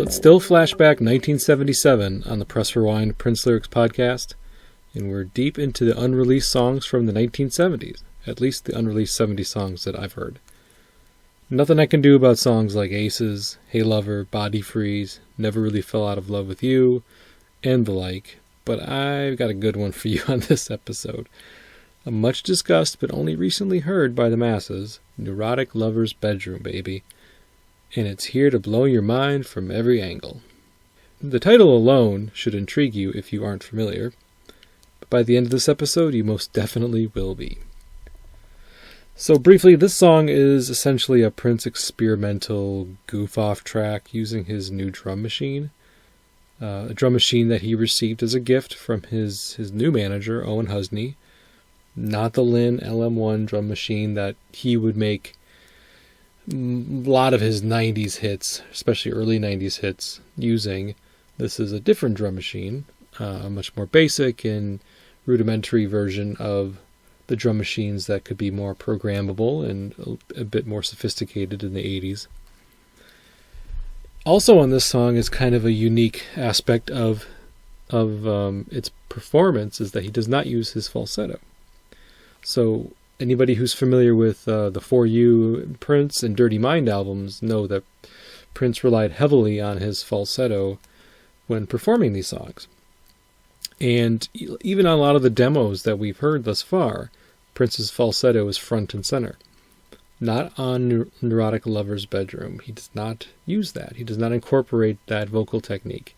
it's still Flashback 1977 on the Press Rewind Prince Lyrics podcast, and we're deep into the unreleased songs from the 1970s, at least the unreleased 70 songs that I've heard. Nothing I can do about songs like Aces, Hey Lover, Body Freeze, Never Really Fell Out of Love with You, and the like, but I've got a good one for you on this episode. A much discussed but only recently heard by the masses, Neurotic Lover's Bedroom, baby. And it's here to blow your mind from every angle. The title alone should intrigue you if you aren't familiar, but by the end of this episode you most definitely will be. So briefly, this song is essentially a Prince experimental goof-off track using his new drum machine. A drum machine that he received as a gift from his new manager, Owen Husney. Not the Linn LM1 drum machine that he would make a lot of his 90s hits, especially early 90s hits, using. This is a different drum machine, a much more basic and rudimentary version of the drum machines that could be more programmable and a bit more sophisticated in the 80s. Also on this song is kind of a unique aspect of its performance is that he does not use his falsetto. So anybody who's familiar with the For You, Prince, and Dirty Mind albums know that Prince relied heavily on his falsetto when performing these songs. And even on a lot of the demos that we've heard thus far, Prince's falsetto is front and center. Not on Neurotic Lover's Bedroom. He does not use that. He does not incorporate that vocal technique.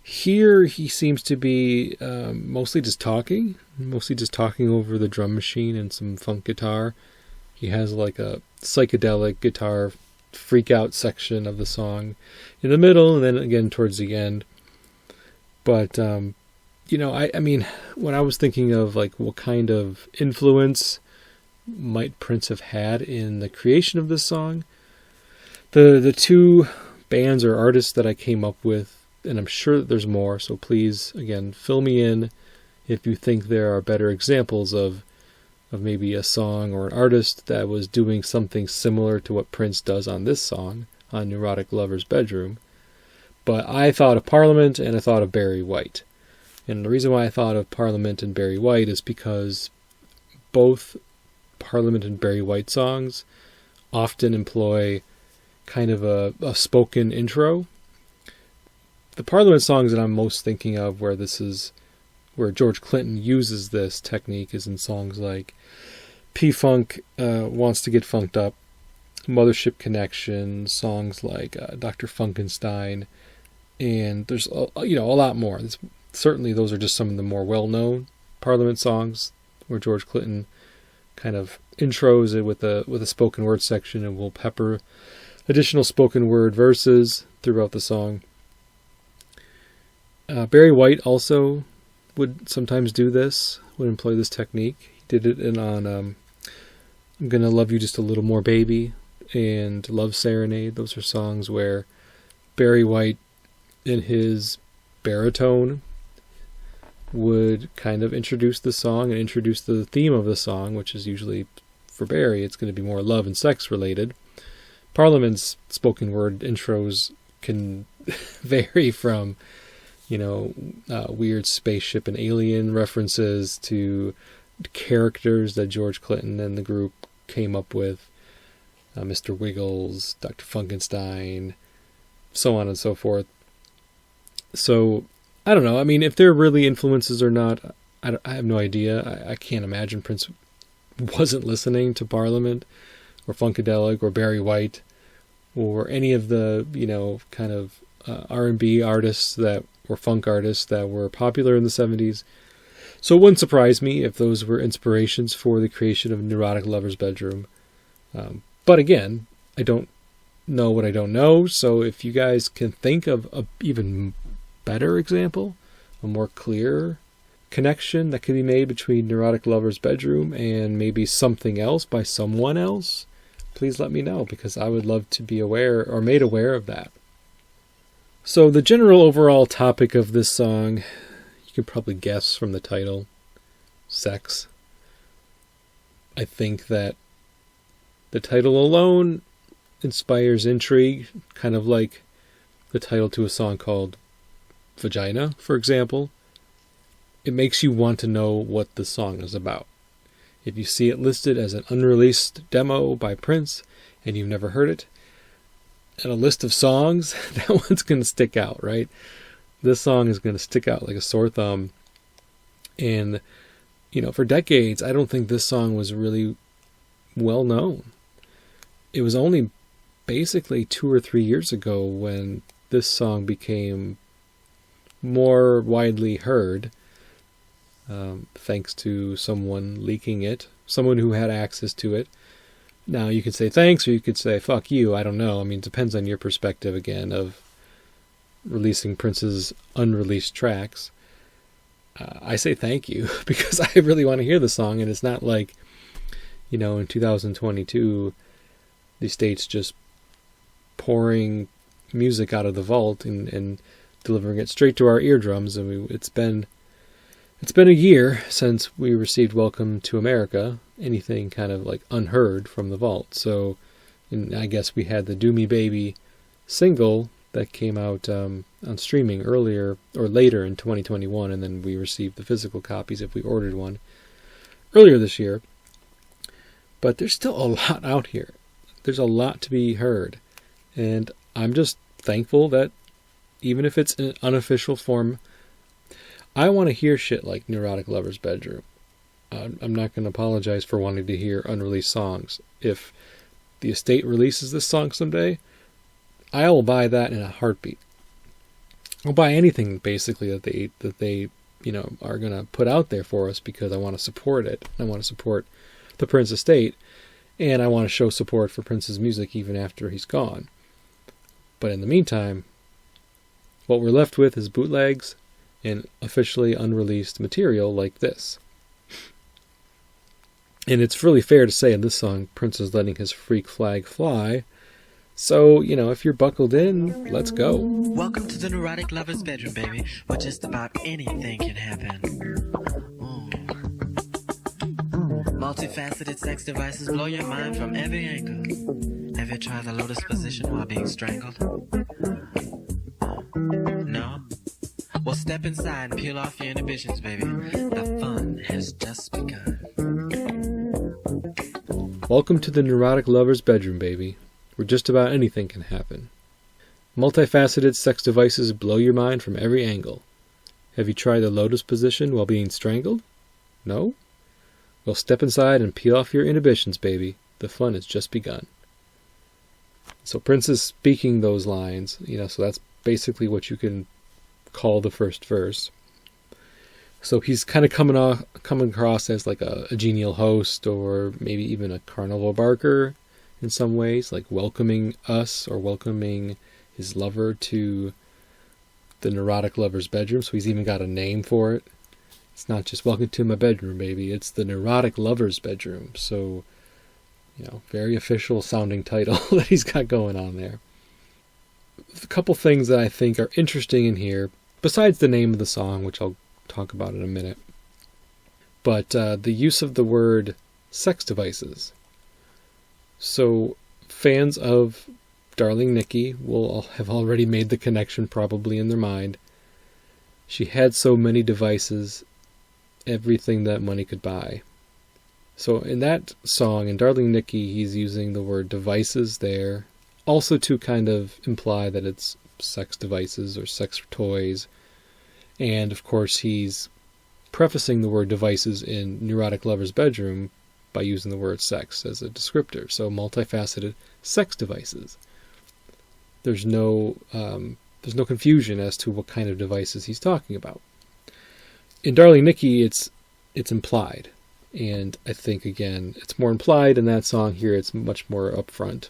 Here he seems to be mostly just talking over the drum machine and some funk guitar. He has like a psychedelic guitar freak out section of the song in the middle and then again towards the end. But I mean, when I was thinking of like what kind of influence might Prince have had in the creation of this song, the two bands or artists that I came up with, and I'm sure that there's more, so please, again, fill me in if you think there are better examples of maybe a song or an artist that was doing something similar to what Prince does on this song, on Neurotic Lover's Bedroom. But I thought of Parliament and I thought of Barry White. And the reason why I thought of Parliament and Barry White is because both Parliament and Barry White songs often employ kind of a spoken intro. The Parliament songs that I'm most thinking of where George Clinton uses this technique is in songs like P-Funk Wants to Get Funked Up, Mothership Connection, songs like Dr. Funkenstein, and there's a lot more. Certainly those are just some of the more well-known Parliament songs where George Clinton kind of intros it with a spoken word section and will pepper additional spoken word verses throughout the song. Barry White also would sometimes do this, would employ this technique. He did it on I'm Gonna Love You Just a Little More Baby and Love Serenade. Those are songs where Barry White in his baritone would kind of introduce the song and introduce the theme of the song, which is usually, for Barry, it's going to be more love and sex related. Parliament's spoken word intros can vary from weird spaceship and alien references to characters that George Clinton and the group came up with. Mr. Wiggles, Dr. Funkenstein, so on and so forth. So, I don't know. I mean, if they're really influences or not, I have no idea. I can't imagine Prince wasn't listening to Parliament or Funkadelic or Barry White or any of the, kind of R&B artists or funk artists that were popular in the 70s. So it wouldn't surprise me if those were inspirations for the creation of Neurotic Lover's Bedroom. But again, I don't know what I don't know. So if you guys can think of a even better example, a more clear connection that could be made between Neurotic Lover's Bedroom and maybe something else by someone else, please let me know, because I would love to be aware or made aware of that. So the general overall topic of this song, you can probably guess from the title, sex. I think that the title alone inspires intrigue, kind of like the title to a song called Vagina, for example, it makes you want to know what the song is about. If you see it listed as an unreleased demo by Prince and you've never heard it, and a list of songs, that one's going to stick out, right? This song is going to stick out like a sore thumb. And, for decades, I don't think this song was really well known. It was only basically 2 or 3 years ago when this song became more widely heard, thanks to someone leaking it, someone who had access to it. Now, you could say thanks, or you could say fuck you, I don't know. I mean, it depends on your perspective, again, of releasing Prince's unreleased tracks. I say thank you, because I really want to hear the song, and it's not like, in 2022, the state's just pouring music out of the vault and delivering it straight to our eardrums. I mean, it's been a year since we received Welcome to America, anything kind of like unheard from the vault. So, I guess we had the Do Me Baby single that came out on streaming earlier or later in 2021, and then we received the physical copies if we ordered one earlier this year. But there's still a lot out here. There's a lot to be heard. And I'm just thankful that even if it's in an unofficial form, I want to hear shit like Neurotic Lover's Bedroom. I'm not going to apologize for wanting to hear unreleased songs. If the estate releases this song someday, I'll buy that in a heartbeat. I'll buy anything basically that they are going to put out there for us, because I want to support it. I want to support the Prince estate, and I want to show support for Prince's music even after he's gone. But in the meantime, what we're left with is bootlegs and officially unreleased material like this. And it's really fair to say in this song, Prince is letting his freak flag fly. So, if you're buckled in, let's go. Welcome to the Neurotic Lover's Bedroom, baby, where just about anything can happen. Multifaceted sex devices blow your mind from every angle. Have you tried the lotus position while being strangled? No? Well, step inside and peel off your inhibitions, baby. The fun has just begun. Welcome to the Neurotic Lover's Bedroom, baby, where just about anything can happen. Multifaceted sex devices blow your mind from every angle. Have you tried the lotus position while being strangled? No? Well, step inside and peel off your inhibitions, baby. The fun has just begun. So Prince is speaking those lines, so that's basically what you can call the first verse. So he's kind of coming across as like a genial host, or maybe even a carnival barker in some ways, like welcoming us or welcoming his lover to the Neurotic Lover's Bedroom. So he's even got a name for it. It's not just welcome to my bedroom, baby. It's the Neurotic Lover's Bedroom. So, very official sounding title that he's got going on there. A couple things that I think are interesting in here, besides the name of the song, which I'll talk about in a minute. But the use of the word sex devices. So fans of Darling Nikki will have already made the connection probably in their mind. She had so many devices, everything that money could buy. So in that song, in Darling Nikki, he's using the word devices there, also to kind of imply that it's sex devices or sex toys. And of course, he's prefacing the word devices in Neurotic Lover's Bedroom by using the word sex as a descriptor. So multifaceted sex devices. There's no confusion as to what kind of devices he's talking about. In Darling Nikki, it's implied. And I think, again, it's more implied in that song. Here it's much more upfront.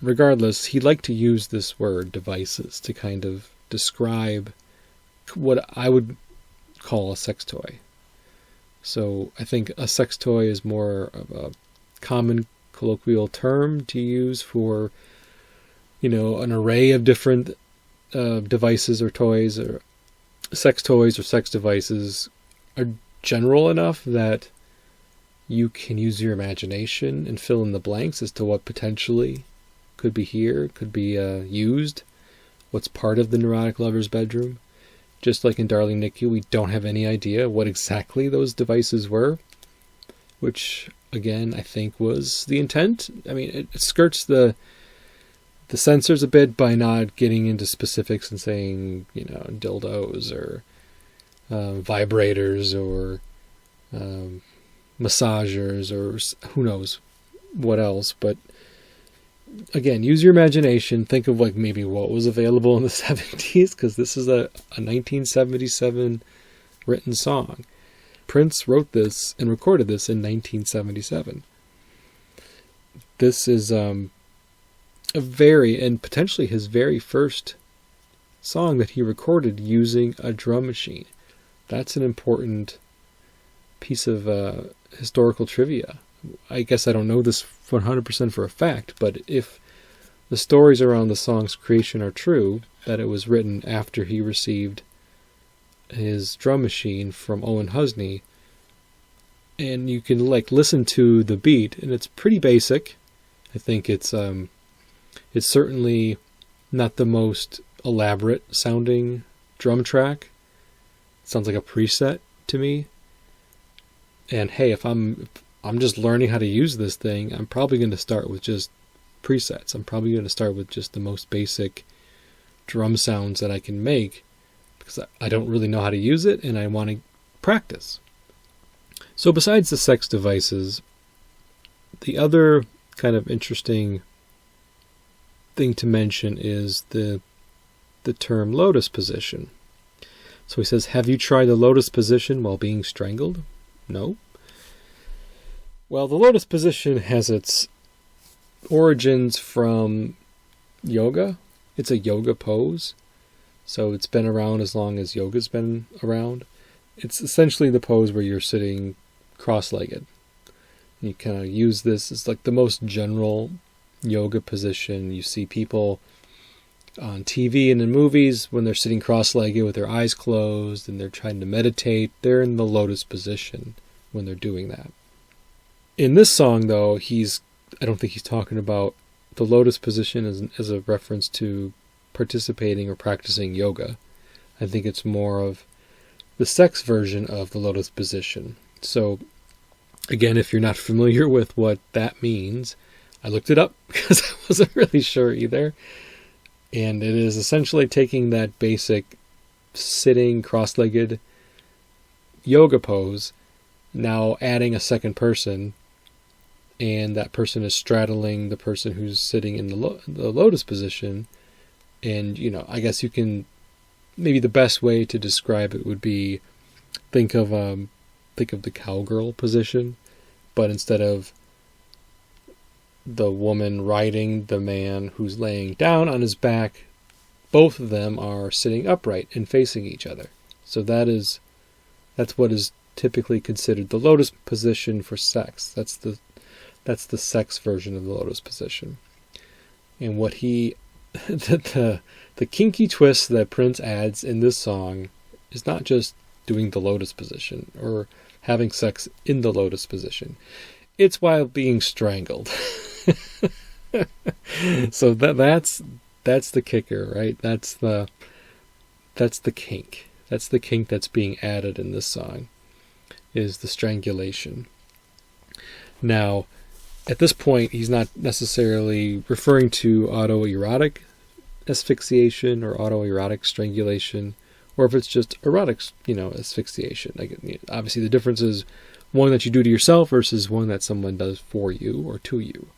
Regardless, he liked to use this word, devices, to kind of describe what I would call a sex toy. So I think a sex toy is more of a common colloquial term to use for, an array of different devices or toys, or sex toys or sex devices are general enough that you can use your imagination and fill in the blanks as to what potentially could be here, could be used. what's part of the neurotic lover's bedroom. Just like in Darling Nikki, we don't have any idea what exactly those devices were, which, again, I think was the intent. I mean, it skirts the censors a bit by not getting into specifics and saying, dildos or vibrators or massagers or who knows what else. But again, use your imagination. Think of like maybe what was available in the 70s, because this is a 1977 written song. Prince wrote this and recorded this in 1977. This is and potentially his very first song that he recorded using a drum machine. That's an important piece of historical trivia. I guess I don't know this 100% for a fact, but if the stories around the song's creation are true, that it was written after he received his drum machine from Owen Husney, and you can listen to the beat, and it's pretty basic. I think it's certainly not the most elaborate sounding drum track. It sounds like a preset to me. And hey, if I'm just learning how to use this thing, I'm probably going to start with just presets. I'm probably going to start with just the most basic drum sounds that I can make, because I don't really know how to use it and I want to practice. So besides the sex devices, the other kind of interesting thing to mention is the term lotus position. So he says, have you tried the lotus position while being strangled? No. Well, the lotus position has its origins from yoga. It's a yoga pose. So it's been around as long as yoga's been around. It's essentially the pose where you're sitting cross-legged. You kind of use this as like the most general yoga position. You see people on TV and in movies when they're sitting cross-legged with their eyes closed and they're trying to meditate. They're in the lotus position when they're doing that. In this song, though, I don't think he's talking about the lotus position as a reference to participating or practicing yoga. I think it's more of the sex version of the lotus position. So, again, if you're not familiar with what that means, I looked it up because I wasn't really sure either. And it is essentially taking that basic sitting cross-legged yoga pose, now adding a second person, and that person is straddling the person who's sitting in the lotus position. And, I guess you can, maybe the best way to describe it would be, think of the cowgirl position, but instead of the woman riding the man who's laying down on his back, both of them are sitting upright and facing each other. So that's what is typically considered the lotus position for sex. That's the sex version of the lotus position. And what the kinky twist that Prince adds in this song is not just doing the lotus position or having sex in the lotus position. It's while being strangled. So that's the kicker, right? That's the kink. That's the kink that's being added in this song, is the strangulation. Now, at this point, he's not necessarily referring to autoerotic asphyxiation or autoerotic strangulation, or if it's just erotic, asphyxiation. Obviously, the difference is one that you do to yourself versus one that someone does for you or to you.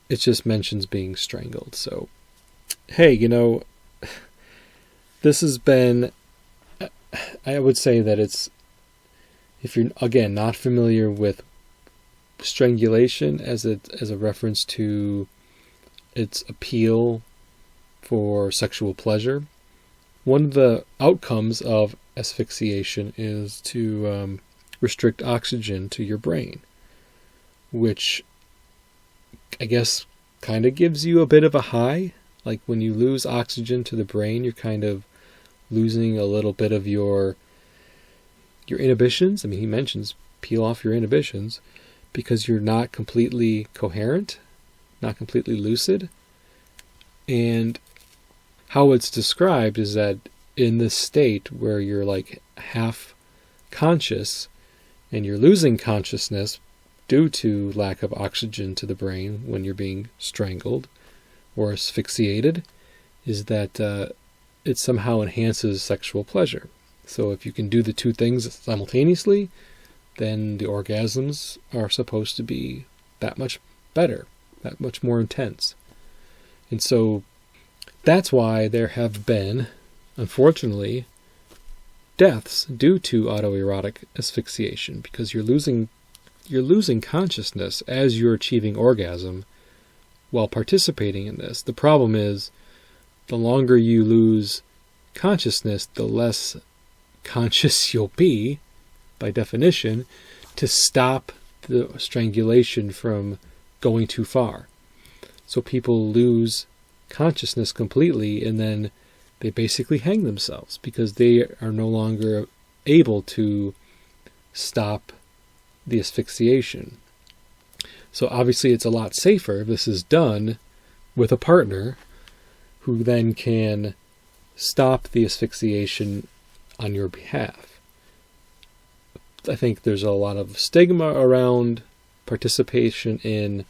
It just mentions being strangled. So, hey, this has been, I would say that it's, if you're, again, not familiar with strangulation as a reference to its appeal for sexual pleasure, one of the outcomes of asphyxiation is to restrict oxygen to your brain, which I guess kind of gives you a bit of a high. Like when you lose oxygen to the brain, you're kind of losing a little bit of your inhibitions. I mean, he mentions peel off your inhibitions because you're not completely coherent, not completely lucid. And how it's described is that in this state where you're like half conscious and you're losing consciousness due to lack of oxygen to the brain when you're being strangled or asphyxiated, is that it somehow enhances sexual pleasure. So if you can do the two things simultaneously, then the orgasms are supposed to be that much better, that much more intense. And so that's why there have been, unfortunately, deaths due to autoerotic asphyxiation, because you're losing consciousness as you're achieving orgasm while participating in this. The problem is, the longer you lose consciousness, the less conscious you'll be, by definition, to stop the strangulation from going too far. So people lose consciousness completely, and then they basically hang themselves because they are no longer able to stop the asphyxiation. So obviously it's a lot safer if this is done with a partner who then can stop the asphyxiation on your behalf. I think there's a lot of stigma around participation in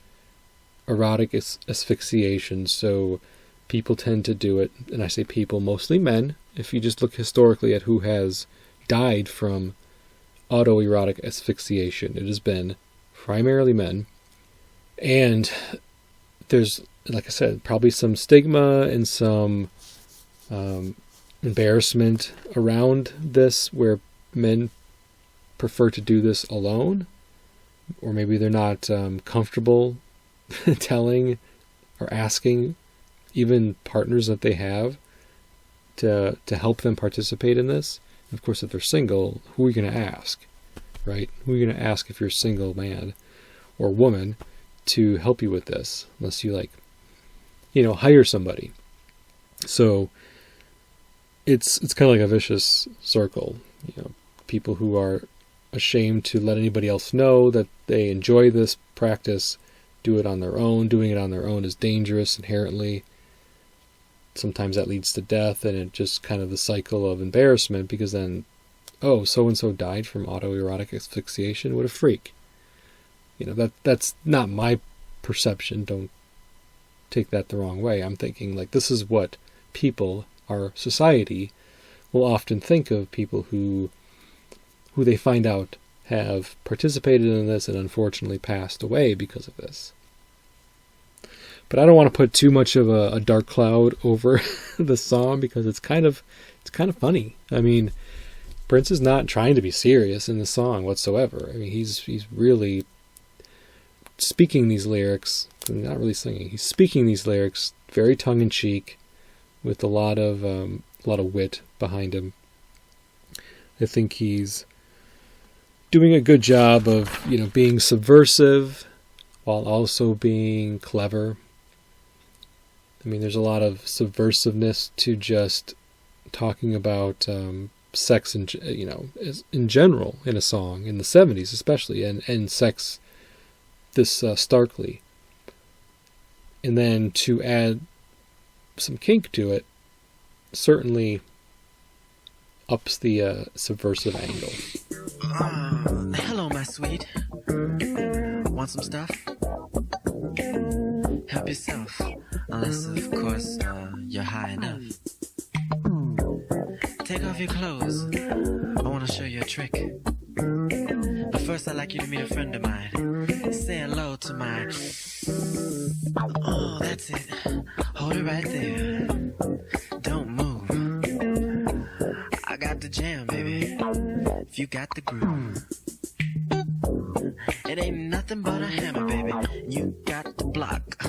erotic asphyxiation, so people tend to do it, and I say people, mostly men. If you just look historically at who has died from autoerotic asphyxiation, it has been primarily men. And there's, like I said, probably some stigma and some embarrassment around this, where men prefer to do this alone, or maybe they're not comfortable telling or asking even partners that they have to help them participate in this. Of course, if they're single, who are you going to ask, right? Who are you going to ask if you're a single man or woman to help you with this, unless you hire somebody? So it's kind of like a vicious circle. People who are ashamed to let anybody else know that they enjoy this practice do it on their own. Doing it on their own is dangerous inherently. Sometimes that leads to death, and it just kind of the cycle of embarrassment, because then, oh, so-and-so died from autoerotic asphyxiation. What a freak. That's not my perception. Don't take that the wrong way. I'm thinking, like, this is what people, our society, will often think of people who they find out have participated in this and unfortunately passed away because of this. But I don't want to put too much of a dark cloud over the song, because it's kind of funny. I mean, Prince is not trying to be serious in the song whatsoever. I mean, he's really speaking these lyrics, not really singing. He's speaking these lyrics very tongue in cheek, with a lot of wit behind him. I think he's doing a good job of being subversive while also being clever. I mean, there's a lot of subversiveness to just talking about sex in general in a song, in the 70s especially, and sex this starkly. And then to add some kink to it certainly ups the subversive angle. Hello, my sweet. Want some stuff? Help yourself. Unless, of course, you're high enough. Take off your clothes. I want to show you a trick. But first, I'd like you to meet a friend of mine. Say hello to my... Oh, that's it. Hold it right there. Don't move. I got the jam, baby. If you got the groove. It ain't nothing but a hammer, baby. You got the block.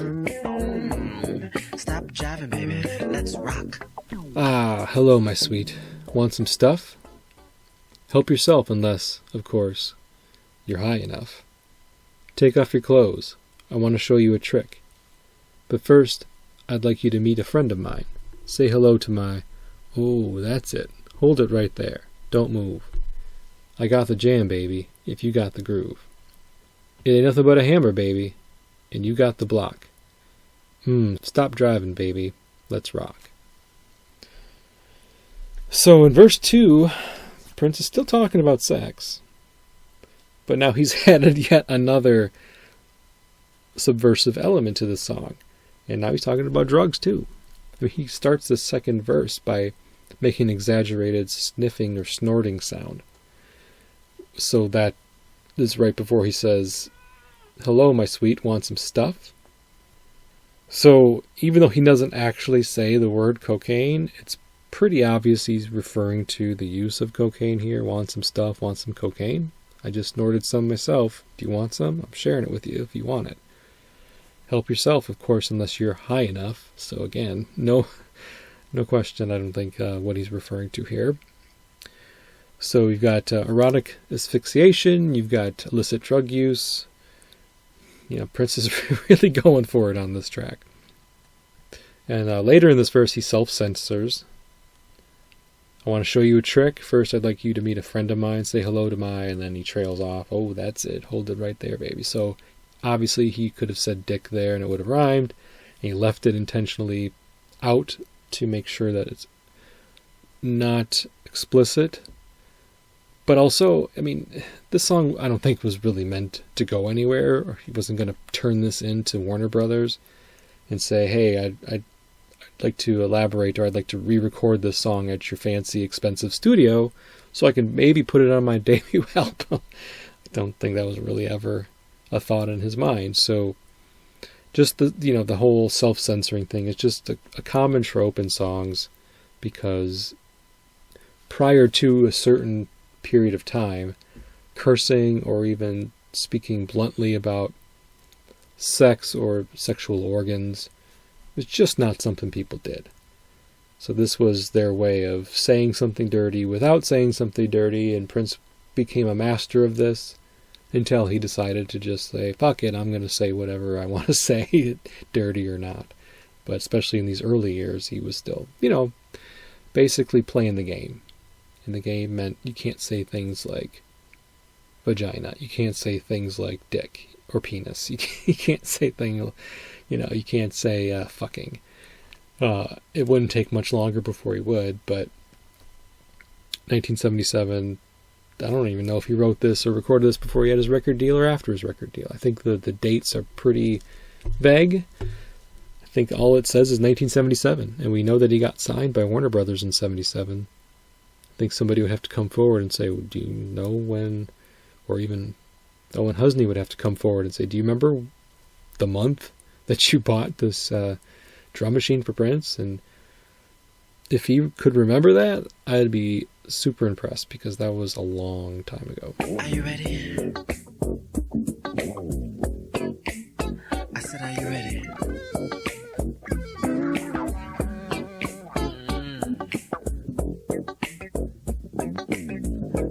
Stop jiving, baby. Let's rock. Hello, my sweet. Want some stuff? Help yourself, unless, of course, you're high enough. Take off your clothes. I want to show you a trick. But first, I'd like you to meet a friend of mine. Say hello to my... Oh, that's it. Hold it right there. Don't move. I got the jam, baby, if you got the groove. It ain't nothing but a hammer, baby, and you got the block. Stop driving, baby. Let's rock. So in verse 2, Prince is still talking about sex, but now he's added yet another subversive element to the song, and now he's talking about drugs too. I mean, he starts the second verse by making an exaggerated sniffing or snorting sound. So that is right before he says, "Hello, my sweet, want some stuff?" So even though he doesn't actually say the word cocaine, it's pretty obvious he's referring to the use of cocaine here. Want some stuff, want some cocaine? I just snorted some myself. Do you want some? I'm sharing it with you if you want it. Help yourself, of course, unless you're high enough. So again, no question, I don't think, what he's referring to here. So you've got erotic asphyxiation, you've got illicit drug use. Prince is really going for it on this track. And later in this verse, he self-censors. I want to show you a trick. First, I'd like you to meet a friend of mine, say hello to my, and then he trails off. Oh, that's it. Hold it right there, baby. So obviously he could have said dick there and it would have rhymed. And he left it intentionally out to make sure that it's not explicit. But also, I mean, this song I don't think was really meant to go anywhere. Or he wasn't going to turn this into Warner Brothers and say, hey, I'd like to elaborate, or I'd like to re-record this song at your fancy, expensive studio so I can maybe put it on my debut album. I don't think that was really ever a thought in his mind. So just the whole self-censoring thing is just a common trope in songs, because prior to a certain period of time, cursing or even speaking bluntly about sex or sexual organs was just not something people did. So this was their way of saying something dirty without saying something dirty, and Prince became a master of this until he decided to just say, fuck it, I'm going to say whatever I want to say, dirty or not. But especially in these early years, he was still, basically playing the game. And the game meant you can't say things like vagina. You can't say things like dick or penis. You can't say things, you can't say fucking. It wouldn't take much longer before he would, but 1977, I don't even know if he wrote this or recorded this before he had his record deal or after his record deal. I think the dates are pretty vague. I think all it says is 1977, and we know that he got signed by Warner Brothers in 77. I think somebody would have to come forward and say, well, do you know when, or even Owen Husney would have to come forward and say, do you remember the month that you bought this drum machine for Prince? And if he could remember that, I'd be super impressed, because that was a long time ago. Are you ready? I said, are you ready?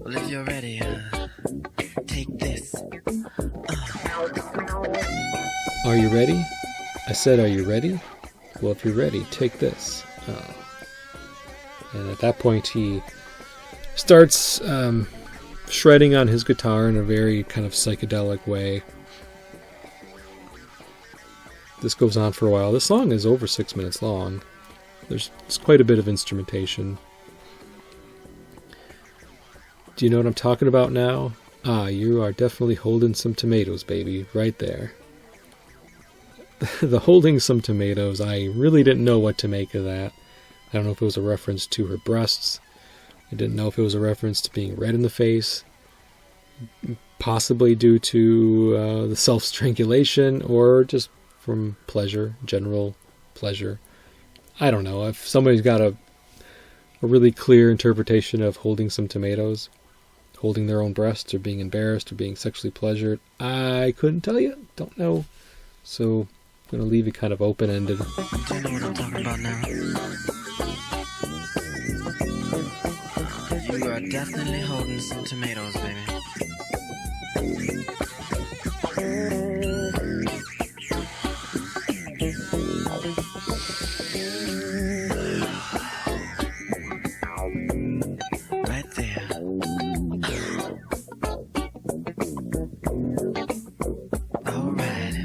Well, if you're ready, take this. Are you ready? I said, are you ready? Well, if you're ready, take this. And at that point, he starts shredding on his guitar in a very kind of psychedelic way. This goes on for a while. This song is over 6 minutes long. There's quite a bit of instrumentation. Do you know what I'm talking about now? You are definitely holding some tomatoes, baby, right there. The holding some tomatoes, I really didn't know what to make of that. I don't know if it was a reference to her breasts. I didn't know if it was a reference to being red in the face, possibly due to the self-strangulation, or just from pleasure, general pleasure. I don't know. If somebody's got a really clear interpretation of holding some tomatoes, holding their own breasts, or being embarrassed, or being sexually pleasured, I couldn't tell you. Don't know. So I'm going to leave it kind of open-ended. Do you know what I'm talking about now? You are definitely holding some tomatoes, baby. Right there. All right.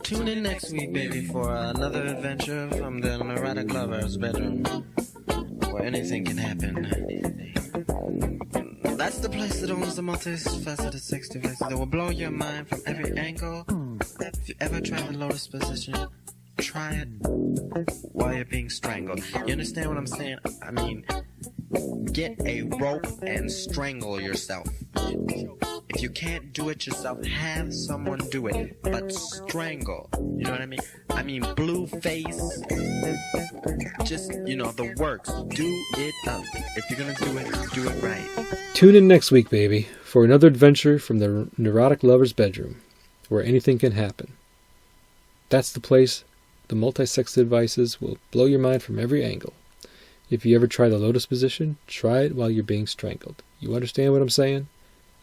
Tune in next week, baby, for another adventure from the Neurotic Lover's bedroom, where anything can happen. That's the place that owns the multifaceted sex devices that will blow your mind from every angle. If you ever try the lotus position, try it while you're being strangled. You understand what I'm saying? I mean, get a rope and strangle yourself. If you can't do it yourself, have someone do it, but strangle. You know what I mean? I mean, blue face. Just, the works. Do it up. If you're gonna do it right. Tune in next week, baby, for another adventure from the Neurotic Lover's bedroom, where anything can happen. That's the place. The multi-sex devices will blow your mind from every angle. If you ever try the lotus position, try it while you're being strangled. You understand what I'm saying?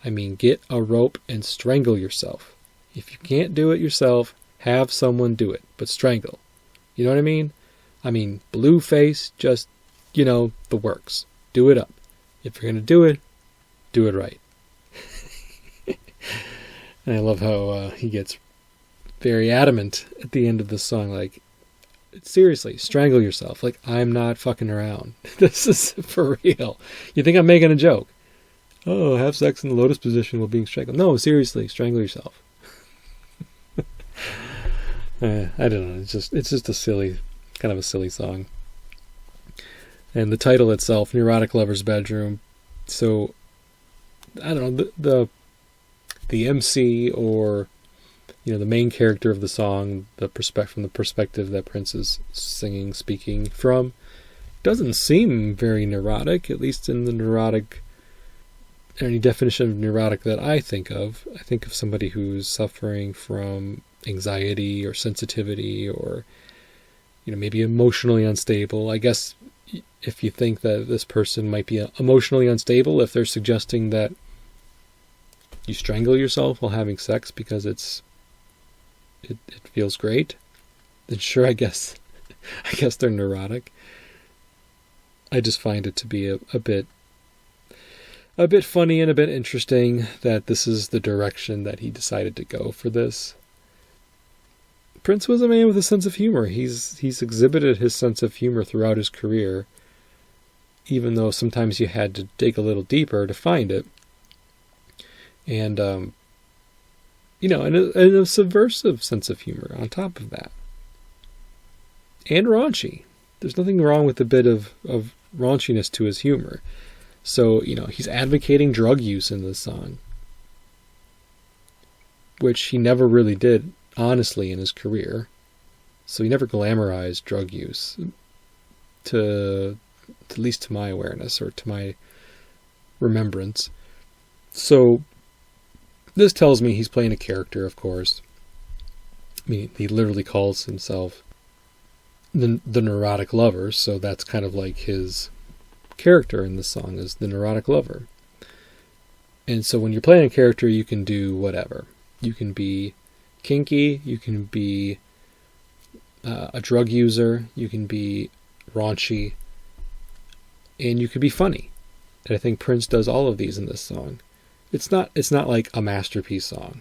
I mean, get a rope and strangle yourself. If you can't do it yourself, have someone do it, but strangle. You know what I mean? I mean, blue face, just, the works. Do it up. If you're going to do it right. And I love how he gets very adamant at the end of the song, like, seriously, strangle yourself. Like, I'm not fucking around. This is for real. You think I'm making a joke? Oh, have sex in the lotus position while being strangled. No, seriously, strangle yourself. I don't know. It's just a silly, kind of a silly song. And the title itself, Neurotic Lover's Bedroom. So, I don't know, the MC or the main character of the song, from the perspective that Prince is speaking from, doesn't seem very neurotic, at least in the neurotic, any definition of neurotic that I think of. I think of somebody who's suffering from anxiety or sensitivity or, maybe emotionally unstable. I guess if you think that this person might be emotionally unstable, if they're suggesting that you strangle yourself while having sex because it feels great, then sure, I guess they're neurotic. I just find it to be a bit funny and a bit interesting that this is the direction that he decided to go for this. Prince was a man with a sense of humor. He's exhibited his sense of humor throughout his career, even though sometimes you had to dig a little deeper to find it. And and a subversive sense of humor on top of that. And raunchy. There's nothing wrong with a bit of raunchiness to his humor. So, he's advocating drug use in this song, which he never really did, honestly, in his career. So he never glamorized drug use, at least to my awareness or to my remembrance. So this tells me he's playing a character, of course. I mean, he literally calls himself the neurotic lover, so that's kind of like his character in the song is the neurotic lover. And so when you're playing a character, you can do whatever. You can be kinky, you can be a drug user, you can be raunchy, and you can be funny. And I think Prince does all of these in this song. It's not like a masterpiece song,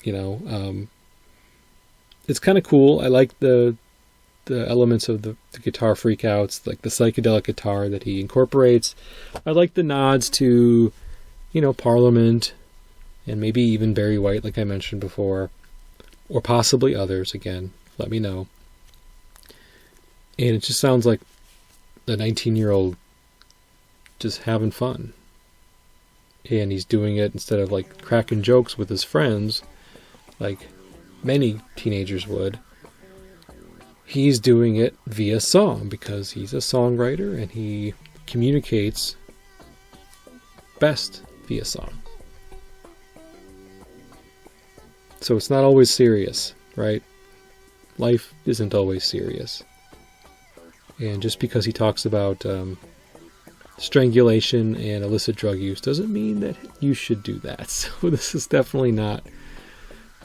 It's kind of cool. I like the elements of the guitar freakouts, like the psychedelic guitar that he incorporates. I like the nods to, Parliament, and maybe even Barry White, like I mentioned before, or possibly others. Again, let me know. And it just sounds like a 19-year-old just having fun. And he's doing it instead of like cracking jokes with his friends, like many teenagers would. He's doing it via song because he's a songwriter and he communicates best via song. So it's not always serious, right? Life isn't always serious. And just because he talks about strangulation and illicit drug use doesn't mean that you should do that. So this is definitely not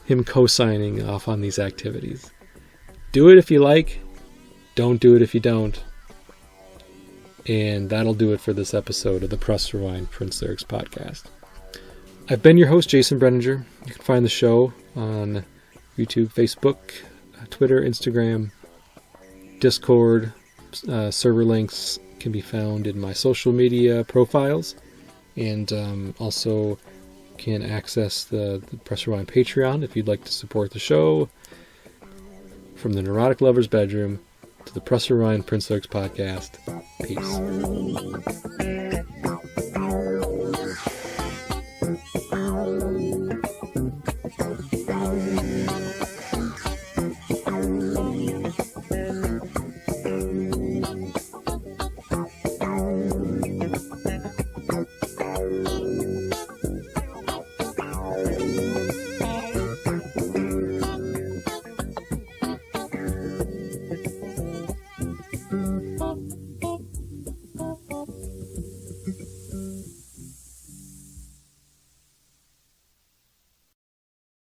him co-signing off on these activities. Do it if you like. Don't do it if you don't. And that'll do it for this episode of the Press Rewind Prince Lyrics podcast. I've been your host, Jason Brenninger. You can find the show on YouTube, Facebook, Twitter, Instagram, Discord. Server links can be found in my social media profiles, and also can access the Press Rewind Patreon if you'd like to support the show. From the Neurotic Lover's Bedroom to the Press Rewind Prince Lyrics Podcast. Peace.